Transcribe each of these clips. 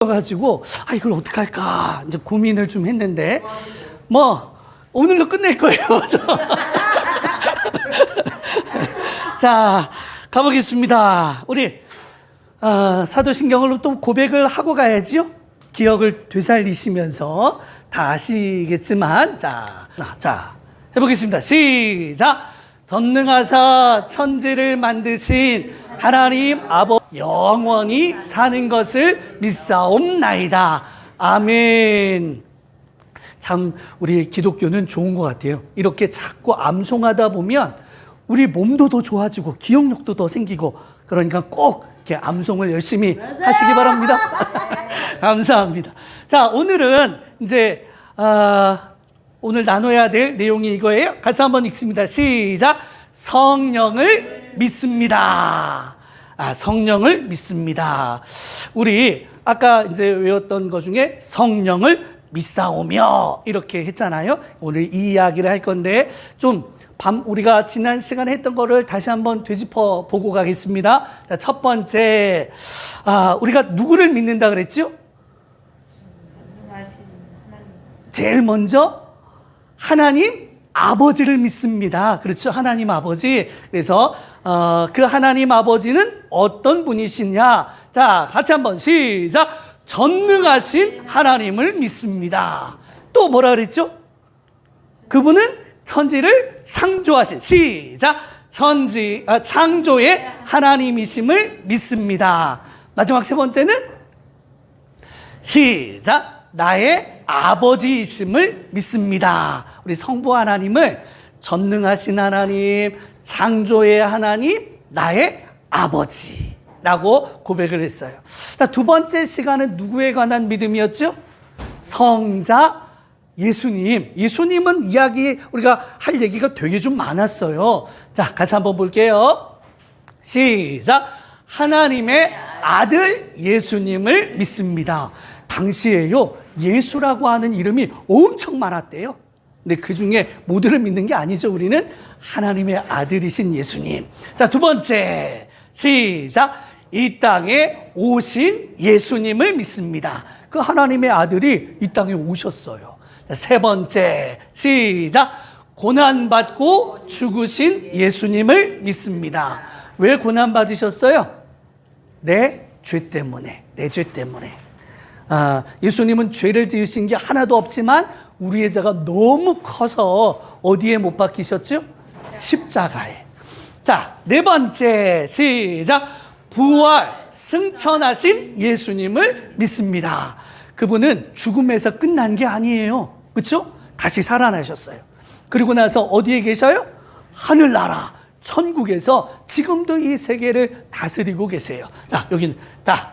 가지고 이걸 어떡할까 이제 고민을 좀 했는데 뭐 오늘로 끝낼 거예요. 자, 가보겠습니다. 우리 사도신경을 또 고백을 하고 가야지요. 기억을 되살리시면서 다 아시겠지만 자 해보겠습니다. 시작. 전능하사 천지를 만드신 하나님 아버지 영원히 사는 것을 믿사옵나이다. 아멘. 참 우리 기독교는 좋은 것 같아요. 이렇게 자꾸 암송하다 보면 우리 몸도 더 좋아지고 기억력도 더 생기고, 그러니까 꼭 이렇게 암송을 열심히 하시기 바랍니다. 감사합니다. 자, 오늘은 이제 오늘 나눠야 될 내용이 이거예요. 같이 한번 읽습니다. 시작. 성령을 믿습니다. 성령을 믿습니다. 우리 아까 이제 외웠던 것 중에 성령을 믿사오며 이렇게 했잖아요. 오늘 이 이야기를 할 건데 우리가 지난 시간에 했던 거를 다시 한번 되짚어 보고 가겠습니다. 자, 첫 번째, 우리가 누구를 믿는다 그랬죠? 제일 먼저 하나님 아버지를 믿습니다. 그렇죠? 하나님 아버지. 그래서 그 하나님 아버지는 어떤 분이시냐? 자, 같이 한번 시작. 전능하신 하나님을 믿습니다. 또 뭐라 그랬죠? 그분은 천지를 창조하신, 시작, 창조의 하나님이심을 믿습니다. 마지막 세 번째는 시작, 나의 아버지이심을 믿습니다. 우리 성부 하나님을 전능하신 하나님, 창조의 하나님, 나의 아버지라고 고백을 했어요. 자, 두 번째 시간은 누구에 관한 믿음이었죠? 성자 예수님. 예수님은 우리가 할 얘기가 되게 좀 많았어요. 자, 같이 한번 볼게요. 시작. 하나님의 아들 예수님을 믿습니다. 당시에요, 예수라고 하는 이름이 엄청 많았대요. 근데 그 중에 모두를 믿는 게 아니죠. 우리는 하나님의 아들이신 예수님. 자, 두 번째. 시작. 이 땅에 오신 예수님을 믿습니다. 그 하나님의 아들이 이 땅에 오셨어요. 자, 세 번째. 시작. 고난받고 죽으신 예수님을 믿습니다. 왜 고난받으셨어요? 내 죄 때문에. 내 죄 때문에. 예수님은 죄를 지으신 게 하나도 없지만 우리의 죄가 너무 커서 어디에 못 박히셨죠? 십자가에. 자, 네 번째. 시작. 부활 승천하신 예수님을 믿습니다. 그분은 죽음에서 끝난 게 아니에요. 그렇죠? 다시 살아나셨어요. 그리고 나서 어디에 계셔요? 하늘나라 천국에서 지금도 이 세계를 다스리고 계세요. 자,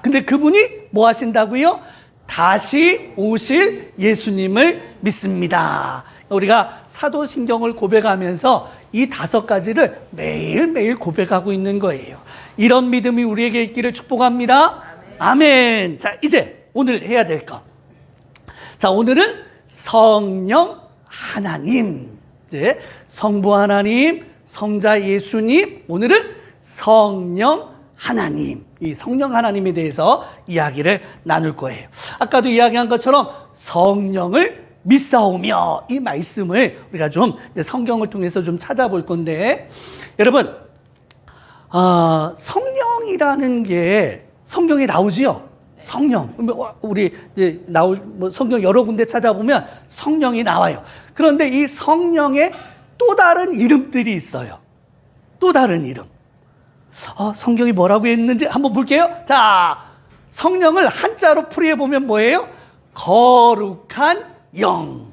근데 그분이 뭐 하신다고요? 다시 오실 예수님을 믿습니다. 우리가 사도신경을 고백하면서 이 5가지를 매일매일 고백하고 있는 거예요. 이런 믿음이 우리에게 있기를 축복합니다. 아멘. 자, 이제 오늘 해야 될 것. 자, 오늘은 성령 하나님. 이제 성부 하나님, 성자 예수님, 오늘은 성령 하나님. 이 성령 하나님에 대해서 이야기를 나눌 거예요. 아까도 이야기한 것처럼 성령을 믿사오며, 이 말씀을 우리가 좀 성경을 통해서 좀 찾아볼 건데, 여러분, 성령이라는 게 성경에 나오지요. 성령. 우리 이제 성경 여러 군데 찾아보면 성령이 나와요. 그런데 이 성령의 또 다른 이름들이 있어요. 또 다른 이름. 성경이 뭐라고 했는지 한번 볼게요. 자, 성령을 한자로 풀이해보면 뭐예요? 거룩한 영.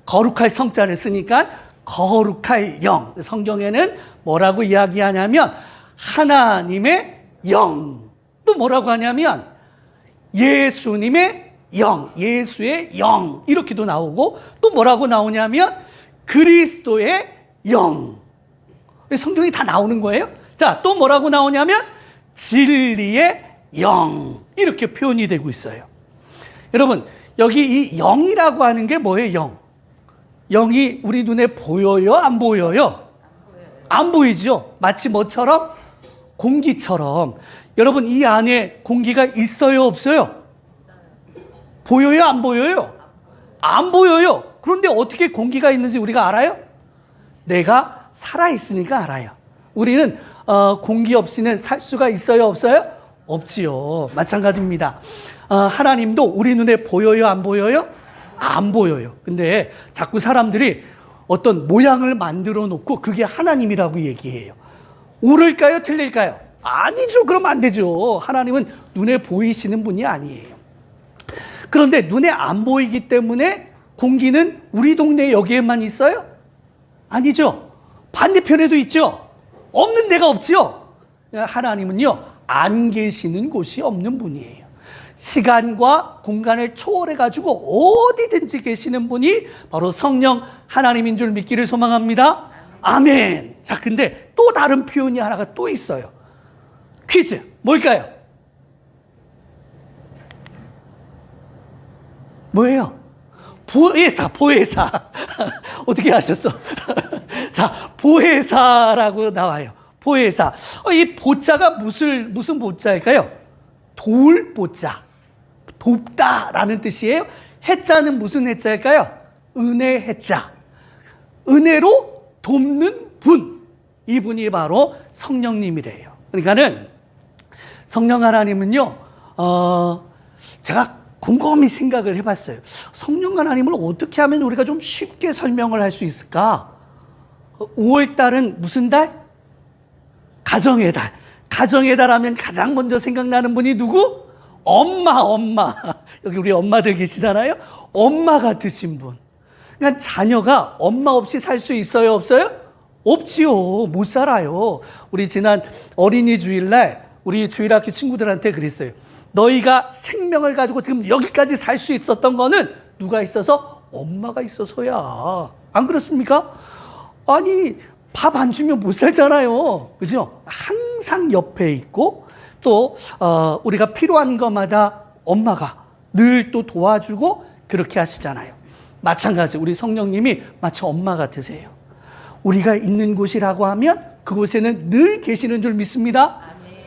거룩할 성자를 쓰니까 거룩할 영. 성경에는 뭐라고 이야기하냐면 하나님의 영. 또 뭐라고 하냐면 예수님의 영, 예수의 영, 이렇게도 나오고, 또 뭐라고 나오냐면 그리스도의 영. 성경이 다 나오는 거예요. 자, 또 뭐라고 나오냐면 진리의 영, 이렇게 표현이 되고 있어요. 여러분, 여기 이 영이라고 하는 게 뭐예요? 영. 영이 우리 눈에 보여요? 안 보여요? 안 보이죠? 마치 뭐처럼? 공기처럼. 여러분, 이 안에 공기가 있어요, 없어요? 보여요, 안 보여요? 안 보여요. 그런데 어떻게 공기가 있는지 우리가 알아요? 내가 살아있으니까 알아요. 우리는 공기 없이는 살 수가 있어요, 없어요? 없지요. 마찬가지입니다. 하나님도 우리 눈에 보여요, 안 보여요? 안 보여요. 근데 자꾸 사람들이 어떤 모양을 만들어 놓고 그게 하나님이라고 얘기해요. 옳을까요, 틀릴까요? 아니죠. 그러면 안 되죠. 하나님은 눈에 보이시는 분이 아니에요. 그런데 눈에 안 보이기 때문에 공기는 우리 동네 여기에만 있어요? 아니죠. 반대편에도 있죠. 없는 데가 없죠. 하나님은요, 안 계시는 곳이 없는 분이에요. 시간과 공간을 초월해가지고 어디든지 계시는 분이 바로 성령 하나님인 줄 믿기를 소망합니다. 아멘. 자, 근데 또 다른 표현이 하나가 또 있어요. 퀴즈. 뭘까요? 뭐예요? 보혜사. 어떻게 아셨어? 자, 보혜사라고 나와요. 보혜사. 이 보자가 무슨 보자일까요? 도울 보자. 돕다라는 뜻이에요. 해자는 무슨 해자일까요? 은혜 해자. 은혜로 돕는 분. 이분이 바로 성령님이래요. 그러니까는 성령 하나님은요, 제가 곰곰이 생각을 해봤어요. 성령 하나님을 어떻게 하면 우리가 좀 쉽게 설명을 할 수 있을까? 5월달은 무슨 달? 가정의 달. 가정의 달 하면 가장 먼저 생각나는 분이 누구? 엄마. 여기 우리 엄마들 계시잖아요? 엄마 같으신 분. 그러니까 자녀가 엄마 없이 살 수 있어요, 없어요? 없지요. 못 살아요. 우리 지난 어린이 주일날 우리 주일학교 친구들한테 그랬어요. 너희가 생명을 가지고 지금 여기까지 살 수 있었던 거는 누가 있어서? 엄마가 있어서야. 안 그렇습니까? 아니, 밥 안 주면 못 살잖아요. 그죠? 항상 옆에 있고 또 우리가 필요한 것마다 엄마가 늘 또 도와주고 그렇게 하시잖아요. 마찬가지 우리 성령님이 마치 엄마 같으세요. 우리가 있는 곳이라고 하면 그곳에는 늘 계시는 줄 믿습니다.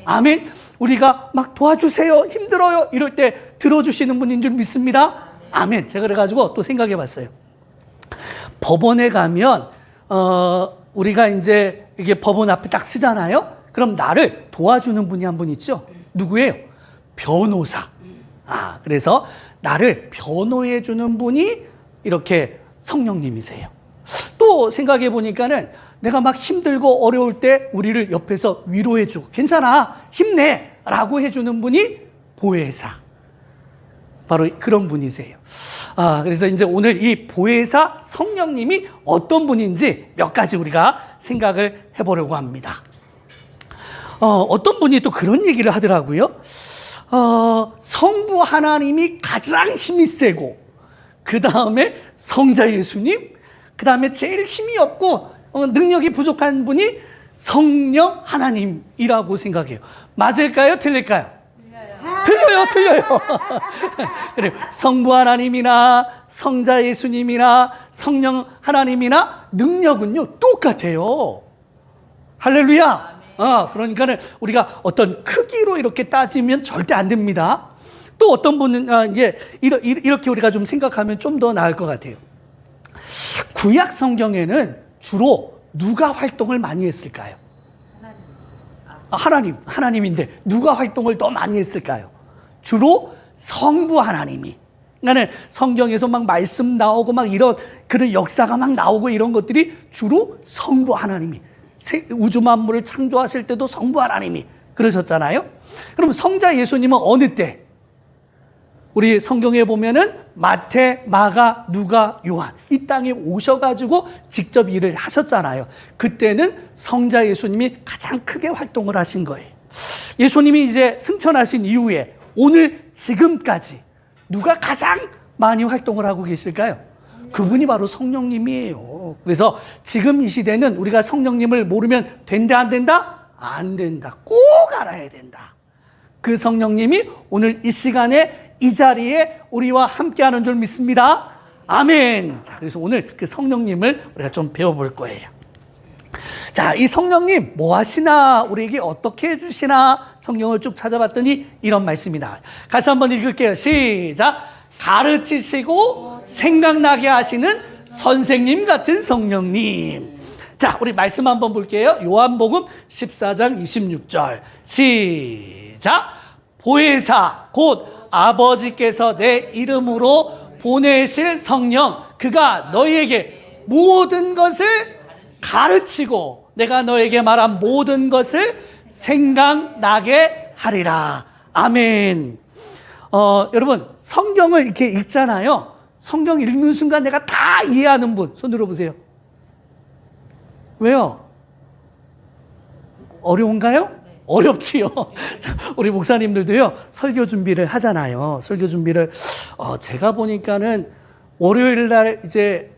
아멘. 우리가 막 도와주세요, 힘들어요 이럴 때 들어주시는 분인 줄 믿습니다. 아멘. 제가 그래가지고 또 생각해 봤어요. 법원에 가면 우리가 이제 이게 법원 앞에 딱 쓰잖아요. 그럼 나를 도와주는 분이 한 분 있죠. 누구예요? 변호사. 그래서 나를 변호해 주는 분이 이렇게 성령님이세요. 또 생각해 보니까는 내가 막 힘들고 어려울 때 우리를 옆에서 위로해 주고 괜찮아, 힘내 라고 해주는 분이 보혜사. 바로 그런 분이세요. 그래서 이제 오늘 이 보혜사 성령님이 어떤 분인지 몇 가지 우리가 생각을 해보려고 합니다. 어떤 분이 또 그런 얘기를 하더라고요. 성부 하나님이 가장 힘이 세고 그 다음에 성자 예수님, 그 다음에 제일 힘이 없고 능력이 부족한 분이 성령 하나님이라고 생각해요. 맞을까요? 틀릴까요? 틀려요. 그래요. 성부 하나님이나 성자 예수님이나 성령 하나님이나 능력은요 똑같아요. 할렐루야. 그러니까는 우리가 어떤 크기로 이렇게 따지면 절대 안 됩니다. 또 어떤 분은 이제 이렇게 우리가 좀 생각하면 좀 더 나을 것 같아요. 구약 성경에는 주로 누가 활동을 많이 했을까요? 하나님인데 누가 활동을 더 많이 했을까요? 주로 성부 하나님이. 그러니까 성경에서 막 말씀 나오고 막 이런 그런 역사가 막 나오고 이런 것들이 주로 성부 하나님이. 우주 만물을 창조하실 때도 성부 하나님이 그러셨잖아요. 그럼 성자 예수님은 어느 때? 우리 성경에 보면은 마태, 마가, 누가, 요한 이 땅에 오셔가지고 직접 일을 하셨잖아요. 그때는 성자 예수님이 가장 크게 활동을 하신 거예요. 예수님이 이제 승천하신 이후에 오늘 지금까지 누가 가장 많이 활동을 하고 계실까요? 그분이 바로 성령님이에요. 그래서 지금 이 시대는 우리가 성령님을 모르면 된다, 안 된다? 안 된다. 꼭 알아야 된다. 그 성령님이 오늘 이 시간에 이 자리에 우리와 함께하는 줄 믿습니다. 아멘. 자, 그래서 오늘 그 성령님을 우리가 좀 배워볼 거예요. 자, 이 성령님 뭐 하시나, 우리에게 어떻게 해주시나 성경을 쭉 찾아봤더니 이런 말씀이 나와요. 같이 한번 읽을게요. 시작. 가르치시고 생각나게 하시는 선생님 같은 성령님. 자, 우리 말씀 한번 볼게요. 요한복음 14장 26절. 시작. 보혜사 곧 아버지께서 내 이름으로 보내실 성령, 그가 너희에게 모든 것을 가르치고 내가 너에게 말한 모든 것을 생각나게 하리라. 아멘. 여러분, 성경을 이렇게 읽잖아요. 성경 읽는 순간 내가 다 이해하는 분, 손 들어보세요. 왜요? 어려운가요? 어렵지요. 우리 목사님들도요, 설교 준비를 하잖아요. 설교 준비를, 제가 보니까는 월요일 날 이제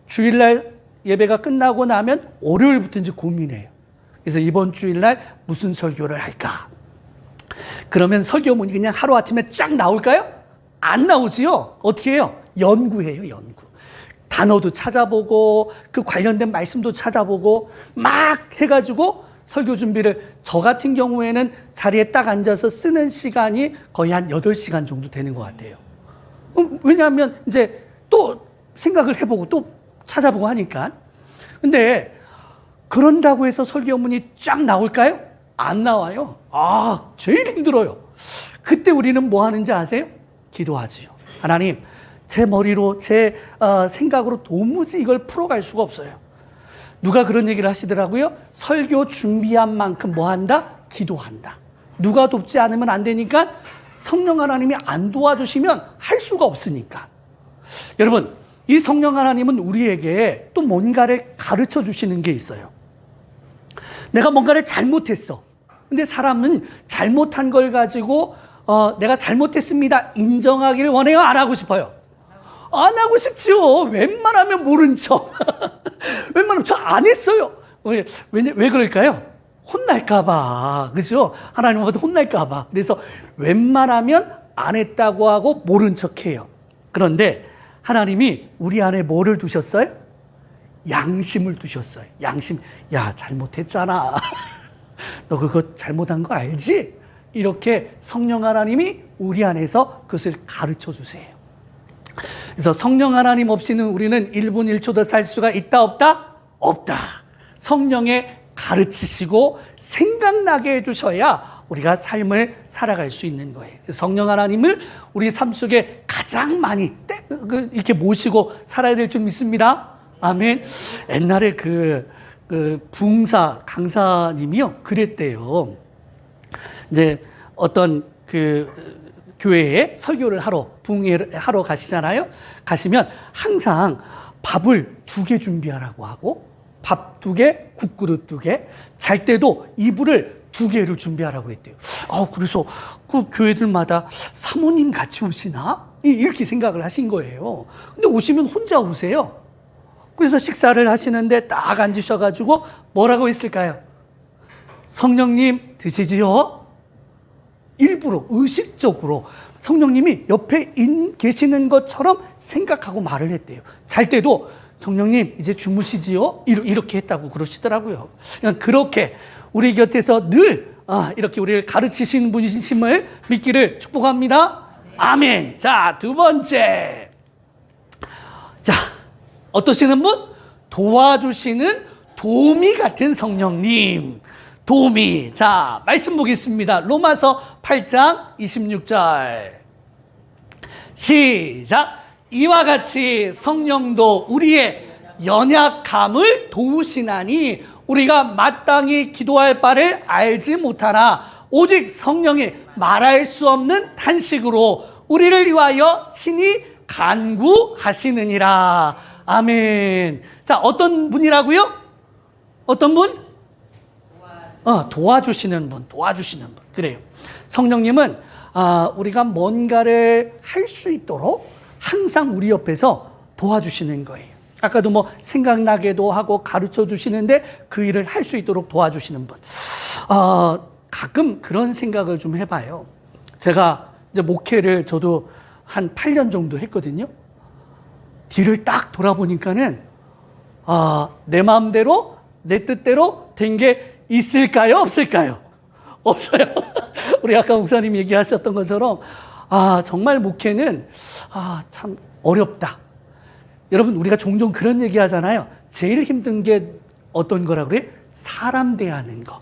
주일날 예배가 끝나고 나면 월요일부터 이제 고민해요. 그래서 이번 주일날 무슨 설교를 할까? 그러면 설교문이 그냥 하루아침에 쫙 나올까요? 안 나오지요. 어떻게 해요? 연구해요, 연구. 단어도 찾아보고 그 관련된 말씀도 찾아보고 막 해가지고 설교 준비를, 저 같은 경우에는 자리에 딱 앉아서 쓰는 시간이 거의 한 8시간 정도 되는 것 같아요. 왜냐하면 이제 또 생각을 해보고 또 찾아보고 하니까. 근데 그런다고 해서 설교문이 쫙 나올까요? 안 나와요. 제일 힘들어요. 그때 우리는 뭐 하는지 아세요? 기도하지요. 하나님, 제 머리로, 제 생각으로 도무지 이걸 풀어갈 수가 없어요. 누가 그런 얘기를 하시더라고요. 설교 준비한 만큼 뭐 한다? 기도한다. 누가 돕지 않으면 안 되니까, 성령 하나님이 안 도와주시면 할 수가 없으니까. 여러분, 이 성령 하나님은 우리에게 또 뭔가를 가르쳐 주시는 게 있어요. 내가 뭔가를 잘못했어. 근데 사람은 잘못한 걸 가지고 내가 잘못했습니다 인정하기를 원해요? 안 하고 싶어요? 안 하고 싶지요. 웬만하면 모른 척. 웬만하면 저 안 했어요. 왜 그럴까요? 혼날까봐. 그죠? 하나님한테 혼날까봐. 그래서 웬만하면 안 했다고 하고 모른 척 해요. 그런데 하나님이 우리 안에 뭐를 두셨어요? 양심을 두셨어요. 양심. 야, 잘못했잖아. 너 그거 잘못한 거 알지? 이렇게 성령 하나님이 우리 안에서 그것을 가르쳐 주세요. 그래서 성령 하나님 없이는 우리는 1분 1초도 살 수가 있다 없다? 없다. 성령에 가르치시고 생각나게 해주셔야 우리가 삶을 살아갈 수 있는 거예요. 성령 하나님을 우리 삶 속에 가장 많이 이렇게 모시고 살아야 될 줄 믿습니다. 아멘. 옛날에 그 부흥사 강사님이요, 그랬대요. 이제 어떤 교회에 설교를 하러, 부흥회를 하러 가시잖아요. 가시면 항상 밥을 2개 준비하라고 하고, 밥 2개, 국그릇 2개, 잘 때도 이불을 2개를 준비하라고 했대요. 그래서 그 교회들마다 사모님 같이 오시나? 이렇게 생각을 하신 거예요. 근데 오시면 혼자 오세요. 그래서 식사를 하시는데 딱 앉으셔가지고 뭐라고 했을까요? 성령님 드시지요? 일부러 의식적으로 성령님이 옆에 계시는 것처럼 생각하고 말을 했대요. 잘 때도 성령님 이제 주무시지요? 이렇게 했다고 그러시더라고요. 그냥 그렇게 우리 곁에서 늘 이렇게 우리를 가르치시는 분이심을 믿기를 축복합니다. 아멘. 자, 2번째. 자, 어떠시는 분? 도와주시는 도우미 같은 성령님. 도우미. 자, 말씀 보겠습니다. 로마서 8장 26절. 시작. 이와 같이 성령도 우리의 연약함을 도우시나니 우리가 마땅히 기도할 바를 알지 못하나 오직 성령이 말할 수 없는 탄식으로 우리를 위하여 친히 간구하시느니라. 아멘. 자, 어떤 분이라고요? 어떤 분? 도와주시는 분, 도와주시는 분. 그래요. 성령님은 우리가 뭔가를 할 수 있도록 항상 우리 옆에서 도와주시는 거예요. 아까도 뭐 생각나게도 하고 가르쳐 주시는데 그 일을 할 수 있도록 도와주시는 분. 가끔 그런 생각을 좀 해봐요. 제가 이제 목회를 저도 한 8년 정도 했거든요. 뒤를 딱 돌아보니까는 내 마음대로 내 뜻대로 된 게 있을까요? 없을까요? 없어요. 우리 아까 목사님 얘기하셨던 것처럼 정말 목회는 참 어렵다. 여러분, 우리가 종종 그런 얘기 하잖아요. 제일 힘든 게 어떤 거라 그래? 사람 대하는 거.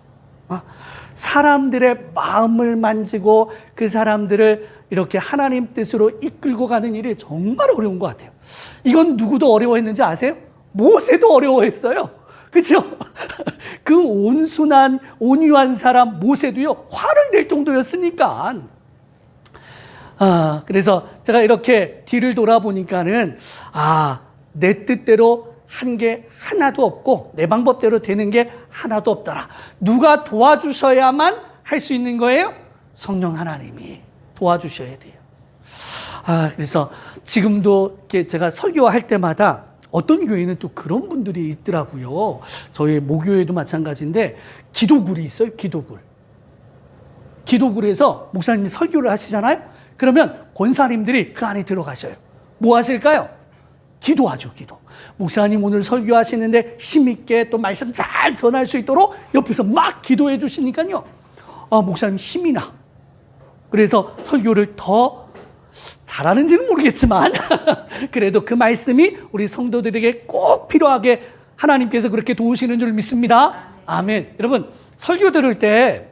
사람들의 마음을 만지고 그 사람들을 이렇게 하나님 뜻으로 이끌고 가는 일이 정말 어려운 것 같아요. 이건 누구도 어려워했는지 아세요? 모세도 어려워했어요. 그렇죠? 그 온순한 온유한 사람 모세도요, 화를 낼 정도였으니까. 그래서 제가 이렇게 뒤를 돌아보니까는 내 뜻대로 한 게 하나도 없고 내 방법대로 되는 게 하나도 없더라. 누가 도와주셔야만 할 수 있는 거예요? 성령 하나님이 도와주셔야 돼요. 그래서 지금도 이렇게 제가 설교할 때마다 어떤 교회는 또 그런 분들이 있더라고요. 저희 모교회도 마찬가지인데 기도굴이 있어요. 기도굴에서 목사님이 설교를 하시잖아요. 그러면 권사님들이 그 안에 들어가셔요. 뭐 하실까요? 기도하죠. 기도. 목사님 오늘 설교하시는데 힘있게 또 말씀 잘 전할 수 있도록 옆에서 막 기도해 주시니까요. 목사님 힘이 나. 그래서 설교를 더 잘하는지는 모르겠지만 그래도 그 말씀이 우리 성도들에게 꼭 필요하게 하나님께서 그렇게 도우시는 줄 믿습니다. 아멘. 여러분, 설교 들을 때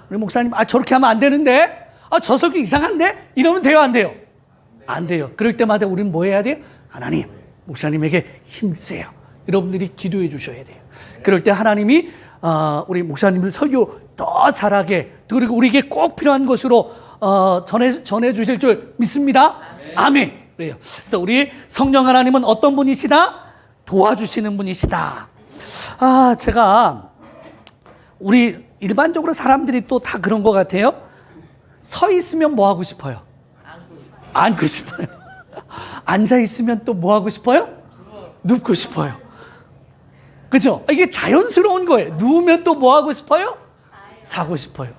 우리 목사님 저렇게 하면 안 되는데 저 설교 이상한데? 이러면 돼요, 안 돼요? 안 돼요. 그럴 때마다 우리는 뭐 해야 돼요? 하나님, 목사님에게 힘 주세요. 여러분들이 기도해 주셔야 돼요. 그럴 때 하나님이 우리 목사님을 설교 더 잘하게, 그리고 우리에게 꼭 필요한 것으로 전해 주실 줄 믿습니다. 아멘. 그래요. 그래서 우리 성령 하나님은 어떤 분이시다? 도와주시는 분이시다. 제가 우리 일반적으로 사람들이 또 다 그런 것 같아요. 서 있으면 뭐 하고 싶어요? 앉고 싶어요. 앉아 있으면 또 뭐 하고 싶어요? 눕고 싶어요. 그죠? 이게 자연스러운 거예요. 누우면 또 뭐 하고 싶어요? 자고 싶어요.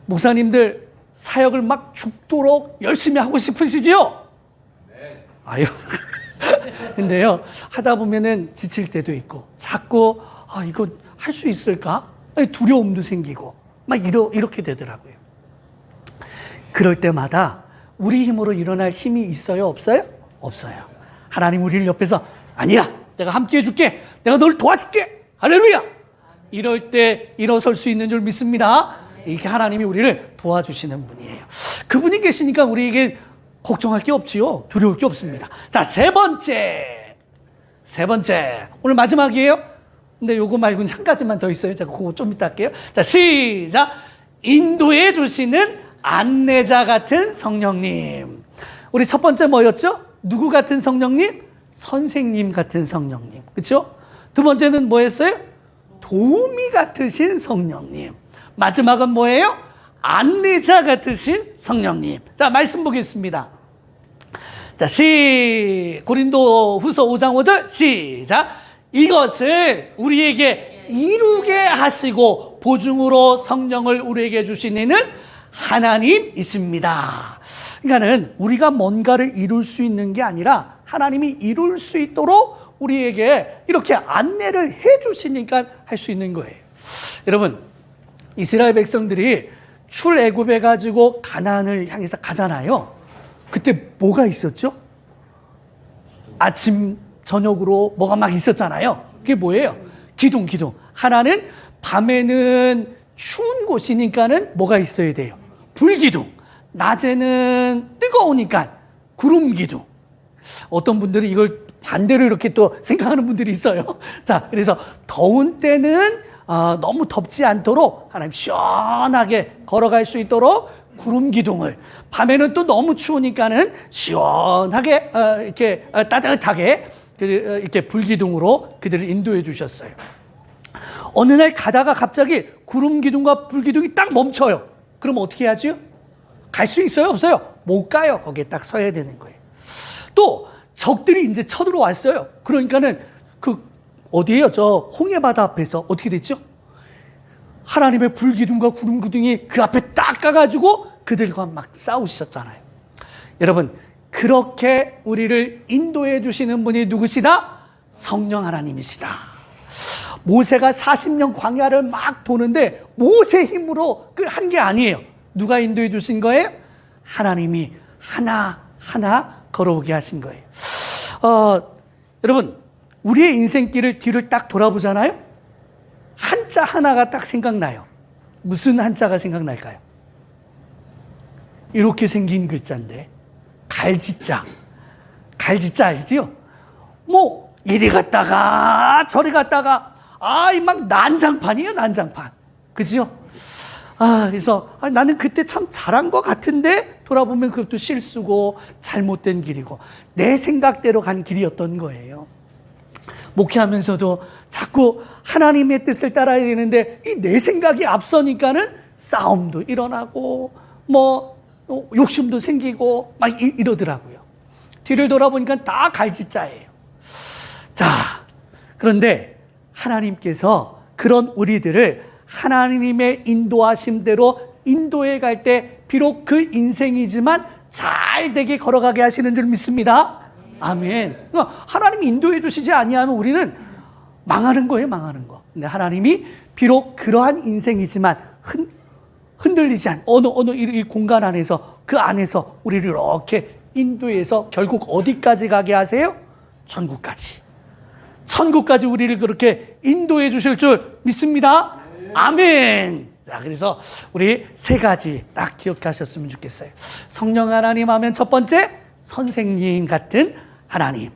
목사님들 사역을 막 죽도록 열심히 하고 싶으시죠? 네. 근데요, 하다 보면은 지칠 때도 있고, 자꾸, 이거 할 수 있을까? 두려움도 생기고, 막 이렇게 되더라고요. 그럴 때마다 우리 힘으로 일어날 힘이 있어요? 없어요? 없어요. 하나님 우리를 옆에서, 아니야, 내가 함께 해줄게. 내가 널 도와줄게. 할렐루야. 이럴 때 일어설 수 있는 줄 믿습니다. 이렇게 하나님이 우리를 도와주시는 분이에요. 그분이 계시니까 우리에게 걱정할 게 없지요. 두려울 게 없습니다. 자, 세 번째. 오늘 마지막이에요. 근데 요거 말고는 한 가지만 더 있어요. 제가 그거 좀 이따 할게요. 자, 시작. 인도해 주시는 안내자 같은 성령님. 우리 첫 번째 뭐였죠? 누구 같은 성령님? 선생님 같은 성령님. 그렇죠? 두 번째는 뭐였어요? 도우미 같으신 성령님. 마지막은 뭐예요? 안내자 같으신 성령님. 자, 말씀 보겠습니다. 자, 고린도 후서 5장 5절 시작. 이것을 우리에게 이루게 하시고 보증으로 성령을 우리에게 주시는 하나님이십니다. 그러니까는 우리가 뭔가를 이룰 수 있는 게 아니라 하나님이 이룰 수 있도록 우리에게 이렇게 안내를 해 주시니까 할 수 있는 거예요. 여러분, 이스라엘 백성들이 출애굽해 가지고 가나안을 향해서 가잖아요. 그때 뭐가 있었죠? 아침 저녁으로 뭐가 막 있었잖아요. 그게 뭐예요? 기둥. 하나는 밤에는 추운 곳이니까는 뭐가 있어야 돼요? 불기둥. 낮에는 뜨거우니까 구름 기둥. 어떤 분들이 이걸 반대로 이렇게 또 생각하는 분들이 있어요. 자, 그래서 더운 때는 너무 덥지 않도록 하나님 시원하게 걸어갈 수 있도록 구름 기둥을, 밤에는 또 너무 추우니까는 시원하게 이렇게 따뜻하게 이렇게 불기둥으로 그들을 인도해 주셨어요. 어느 날 가다가 갑자기 구름 기둥과 불기둥이 딱 멈춰요. 그럼 어떻게 하지요? 갈 수 있어요? 없어요? 못 가요. 거기에 딱 서야 되는 거예요. 또 적들이 이제 쳐들어왔어요. 그러니까는 어디에요? 저 홍해바다 앞에서 어떻게 됐죠? 하나님의 불기둥과 구름 기둥이 그 앞에 딱 가가지고 그들과 막 싸우셨잖아요. 여러분, 그렇게 우리를 인도해 주시는 분이 누구시다? 성령 하나님이시다. 모세가 40년 광야를 막 도는데 모세 힘으로 한 게 아니에요. 누가 인도해 주신 거예요? 하나님이 하나하나 걸어오게 하신 거예요. 여러분, 우리의 인생길을 뒤를 딱 돌아보잖아요? 한자 하나가 딱 생각나요. 무슨 한자가 생각날까요? 이렇게 생긴 글자인데, 갈지자. 갈지자 아시죠? 뭐 이리 갔다가 저리 갔다가 막 난장판이에요, 난장판. 그죠? 그래서 나는 그때 참 잘한 것 같은데 돌아보면 그것도 실수고 잘못된 길이고 내 생각대로 간 길이었던 거예요. 목회하면서도 자꾸 하나님의 뜻을 따라야 되는데 이 내 생각이 앞서니까는 싸움도 일어나고 뭐 욕심도 생기고 막 이러더라고요. 뒤를 돌아보니까 다 갈지자예요. 자, 그런데 하나님께서 그런 우리들을 하나님의 인도하심대로 인도해 갈 때 비록 그 인생이지만 잘 되게 걸어가게 하시는 줄 믿습니다. 아멘. 하나님이 인도해 주시지 아니하면 우리는 망하는 거예요, 망하는 거. 근데 하나님이 비록 그러한 인생이지만 흔들리지 않은 어느 이 공간 안에서 그 안에서 우리를 이렇게 인도해서 결국 어디까지 가게 하세요? 천국까지. 천국까지 우리를 그렇게 인도해 주실 줄 믿습니다. 아멘. 자, 그래서 우리 세 가지 딱 기억하셨으면 좋겠어요. 성령 하나님 하면 첫 번째, 선생님 같은 하나님.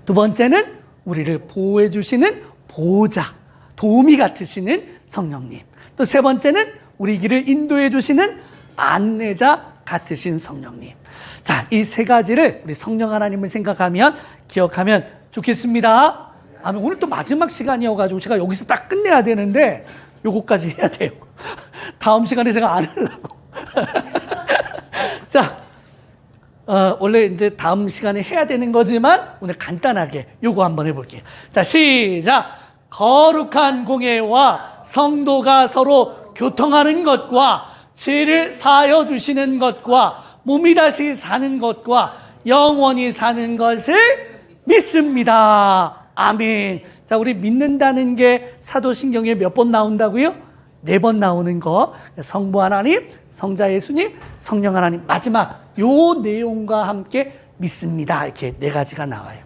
두 번째는 우리를 보호해 주시는 보호자, 도우미 같으시는 성령님. 또 세 번째는 우리 길을 인도해 주시는 안내자 같으신 성령님. 자, 이 세 가지를 우리 성령 하나님을 생각하면 기억하면 좋겠습니다. 오늘 또 마지막 시간이어가지고 제가 여기서 딱 끝내야 되는데 요거까지 해야 돼요. 다음 시간에 제가 안 하려고. 자, 원래 이제 다음 시간에 해야 되는 거지만 오늘 간단하게 요거 한번 해볼게요. 자, 시작. 거룩한 공예와 성도가 서로 교통하는 것과 죄를 사하여 주시는 것과 몸이 다시 사는 것과 영원히 사는 것을 믿습니다. 아멘. 자, 우리 믿는다는 게 사도신경에 몇 번 나온다고요? 4번 나오는 거. 성부 하나님, 성자 예수님, 성령 하나님. 마지막 요 내용과 함께 믿습니다. 이렇게 4가지가 나와요.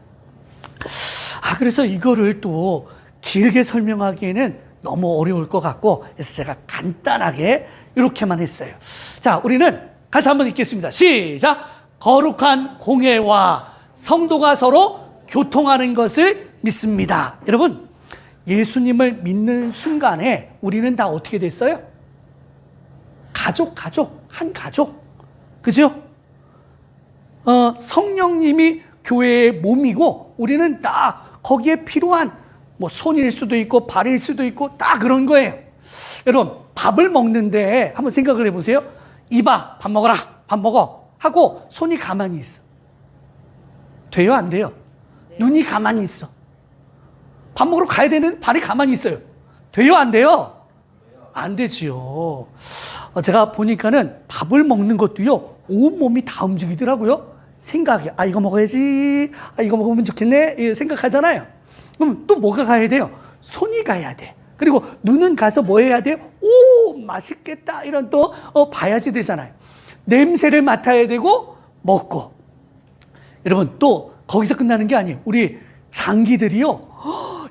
그래서 이거를 또 길게 설명하기에는 너무 어려울 것 같고 그래서 제가 간단하게 이렇게만 했어요. 자, 우리는 같이 한번 읽겠습니다. 시작. 거룩한 공예와 성도가 서로 교통하는 것을 믿습니다. 여러분, 예수님을 믿는 순간에 우리는 다 어떻게 됐어요? 한 가족. 그죠? 성령님이 교회의 몸이고 우리는 다 거기에 필요한 뭐 손일 수도 있고 발일 수도 있고 다 그런 거예요. 여러분, 밥을 먹는데 한번 생각을 해보세요. 이봐, 밥 먹어라, 밥 먹어 하고 손이 가만히 있어. 돼요, 안 돼요? 눈이 가만히 있어. 밥 먹으러 가야 되는 발이 가만히 있어요. 돼요, 안 돼요? 안 되지요. 제가 보니까는 밥을 먹는 것도요, 온몸이 다 움직이더라고요. 생각이, 이거 먹어야지, 이거 먹으면 좋겠네, 생각하잖아요. 그럼 또 뭐가 가야 돼요? 손이 가야 돼. 그리고 눈은 가서 뭐 해야 돼요? 오, 맛있겠다, 이런 또 봐야지 되잖아요. 냄새를 맡아야 되고 먹고. 여러분, 또 거기서 끝나는 게 아니에요. 우리 장기들이요,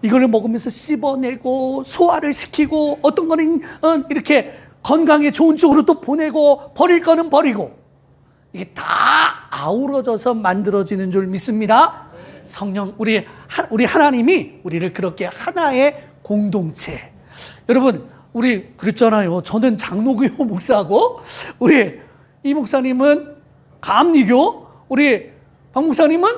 이거를 먹으면서 씹어내고 소화를 시키고 어떤 거는 이렇게 건강에 좋은 쪽으로 또 보내고 버릴 거는 버리고 이게 다 아우러져서 만들어지는 줄 믿습니다. 성령, 우리 하나님이 우리를 그렇게 하나의 공동체. 여러분, 우리 그랬잖아요. 저는 장로교 목사고 우리 이 목사님은 감리교, 우리 박 목사님은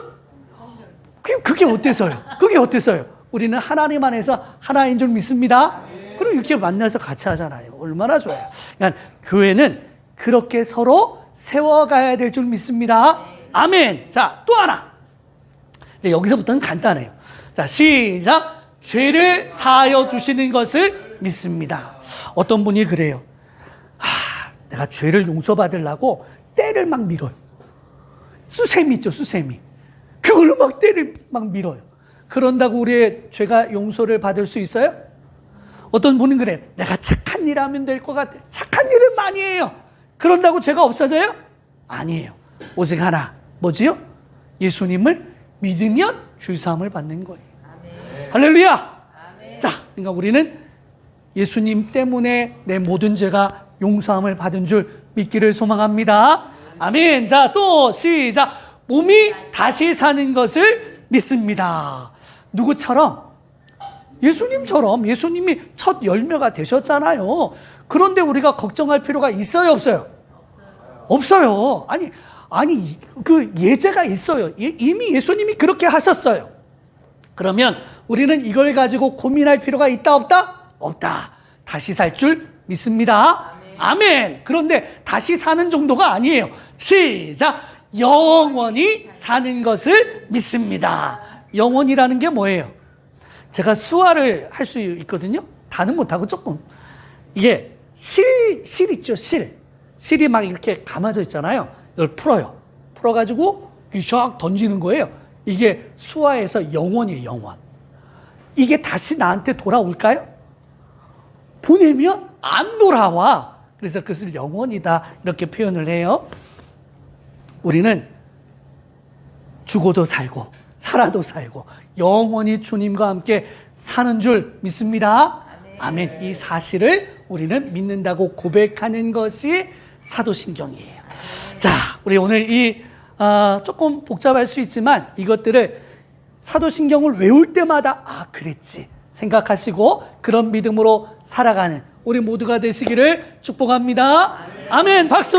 그게 어때서요? 그게 어때서요? 우리는 하나님 안에서 하나인 줄 믿습니다. 그럼 이렇게 만나서 같이 하잖아요. 얼마나 좋아요. 그러니까 교회는 그렇게 서로 세워가야 될 줄 믿습니다. 아멘. 자, 또 하나. 이제 여기서부터는 간단해요. 자, 시작. 죄를 사하여 주시는 것을 믿습니다. 어떤 분이 그래요. 내가 죄를 용서받으려고 때를 막 밀어요. 수세미 있죠, 수세미. 그걸로 막 때를 막 밀어요. 그런다고 우리의 죄가 용서를 받을 수 있어요? 어떤 분은 그래. 내가 착한 일 하면 될 것 같아. 착한 일을 많이 해요. 그런다고 죄가 없어져요? 아니에요. 오직 하나. 뭐지요? 예수님을 믿으면 죄사함을 받는 거예요. 할렐루야. 자, 그러니까 우리는 예수님 때문에 내 모든 죄가 용서함을 받은 줄 믿기를 소망합니다. 아멘. 자, 또 시작. 몸이 다시 사는 것을 믿습니다. 누구처럼? 예수님처럼. 예수님이 첫 열매가 되셨잖아요. 그런데 우리가 걱정할 필요가 있어요, 없어요? 없어요. 아니 그 예제가 있어요. 이미 예수님이 그렇게 하셨어요. 그러면 우리는 이걸 가지고 고민할 필요가 있다, 없다? 없다. 다시 살 줄 믿습니다. 아멘. 그런데 다시 사는 정도가 아니에요. 시작. 영원히 사는 것을 믿습니다. 영원이라는 게 뭐예요? 제가 수화를 할 수 있거든요. 다는 못하고 조금. 이게 실 있죠, 실. 실이 막 이렇게 감아져 있잖아요. 이걸 풀어요. 풀어가지고 샥 던지는 거예요. 이게 수화에서 영원이에요, 영원. 이게 다시 나한테 돌아올까요? 보내면 안 돌아와. 그래서 그것을 영원이다 이렇게 표현을 해요. 우리는 죽어도 살고 살아도 살고 영원히 주님과 함께 사는 줄 믿습니다. 아멘. 이 사실을 우리는 믿는다고 고백하는 것이 사도신경이에요. 자, 우리 오늘 조금 복잡할 수 있지만 이것들을 사도신경을 외울 때마다 그랬지 생각하시고 그런 믿음으로 살아가는 우리 모두가 되시기를 축복합니다. 아멘. 박수.